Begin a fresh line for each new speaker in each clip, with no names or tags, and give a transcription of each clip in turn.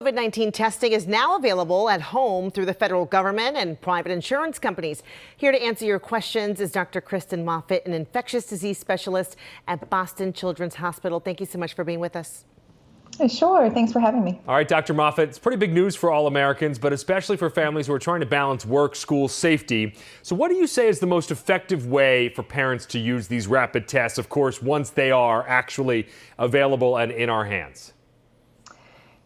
COVID-19 testing is now available at home through the federal government and private insurance companies. Here to answer your questions is Dr. Kristen Moffitt, an infectious disease specialist at Boston Children's Hospital. Thank you so much for being with us.
Sure. Thanks for having me.
All right, Dr. Moffitt, it's pretty big news for all Americans, but especially for families who are trying to balance work, school, safety. So what do you say is the most effective way for parents to use these rapid tests, of course, once they are actually available and in our hands?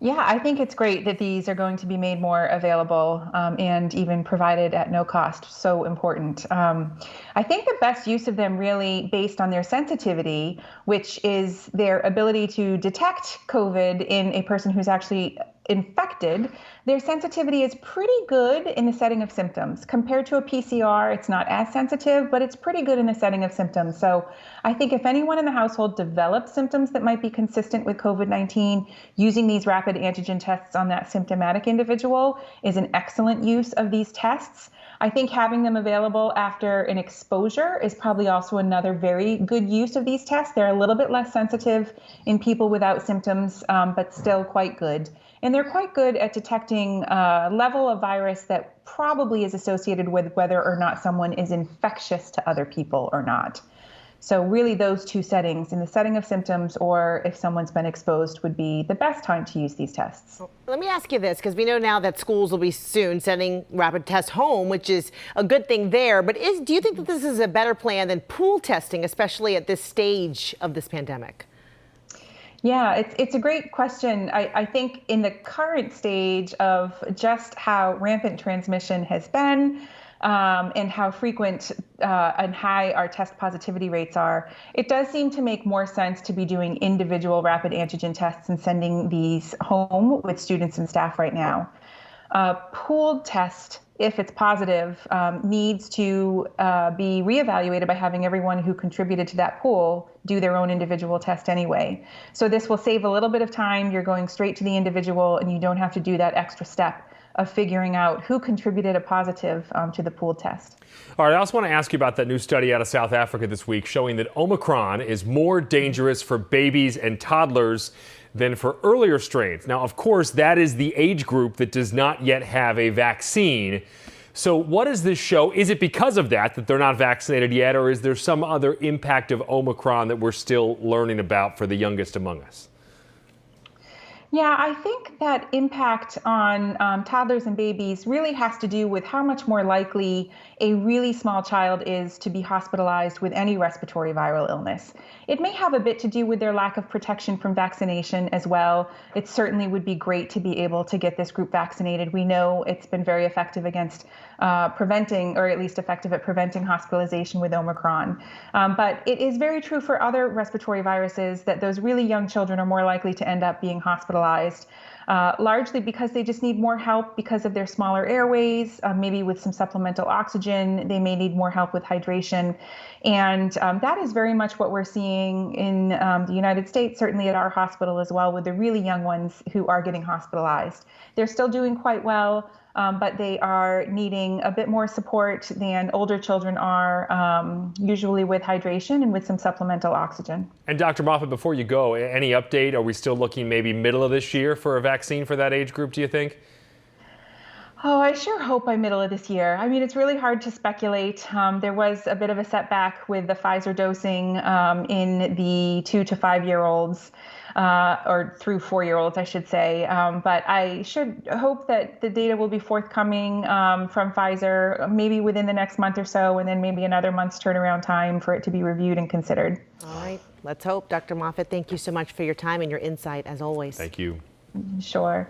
Yeah, I think it's great that these are going to be made more available and even provided at no cost. So important. I think the best use of them really based on their sensitivity, which is their ability to detect COVID in a person who's actually infected. Their sensitivity is pretty good in the setting of symptoms. Compared to a PCR, it's not as sensitive, but it's pretty good in the setting of symptoms. So I think if anyone in the household develops symptoms that might be consistent with COVID-19, using these rapid antigen tests on that symptomatic individual is an excellent use of these tests. I think having them available after an exposure is probably also another very good use of these tests. They're a little bit less sensitive in people without symptoms, but still quite good. And they're quite good at detecting a level of virus that probably is associated with whether or not someone is infectious to other people or not. So really those two settings, in the setting of symptoms or if someone's been exposed, would be the best time to use these tests.
Let me ask you this, because we know now that schools will be soon sending rapid tests home, which is a good thing there. But do you think that this is a better plan than pool testing, especially at this stage of this pandemic?
Yeah, it's a great question. I think in the current stage of just how rampant transmission has been and how frequent and high our test positivity rates are, it does seem to make more sense to be doing individual rapid antigen tests and sending these home with students and staff right now. A pooled test, if it's positive, needs to be reevaluated by having everyone who contributed to that pool do their own individual test anyway. So this will save a little bit of time. You're going straight to the individual and you don't have to do that extra step of figuring out who contributed a positive to the pooled test.
All right, I also want to ask you about that new study out of South Africa this week showing that Omicron is more dangerous for babies and toddlers than for earlier strains. Now, of course, that is the age group that does not yet have a vaccine. So what does this show? Is it because of that they're not vaccinated yet, or is there some other impact of Omicron that we're still learning about for the youngest among us?
Yeah, I think that impact on toddlers and babies really has to do with how much more likely a really small child is to be hospitalized with any respiratory viral illness. It may have a bit to do with their lack of protection from vaccination as well. It certainly would be great to be able to get this group vaccinated. We know it's been very effective against preventing, or at least effective at preventing hospitalization with Omicron. But it is very true for other respiratory viruses that those really young children are more likely to end up being hospitalized. Largely because they just need more help because of their smaller airways, maybe with some supplemental oxygen. They may need more help with hydration. And that is very much what we're seeing in the United States, certainly at our hospital as well, with the really young ones who are getting hospitalized. They're still doing quite well, but they are needing a bit more support than older children are, usually with hydration and with some supplemental oxygen.
And Dr. Moffitt, before you go, any update? Are we still looking maybe middle of this year for a vaccine for that age group, do you think?
Oh, I sure hope by middle of this year. I mean, it's really hard to speculate. There was a bit of a setback with the Pfizer dosing in the 2 to 5 year olds, or through 4-year-olds, I should say. But I should hope that the data will be forthcoming from Pfizer, maybe within the next month or so, and then maybe another month's turnaround time for it to be reviewed and considered.
All right, let's hope. Dr. Moffitt, thank you so much for your time and your insight, as always.
Thank you.
Sure.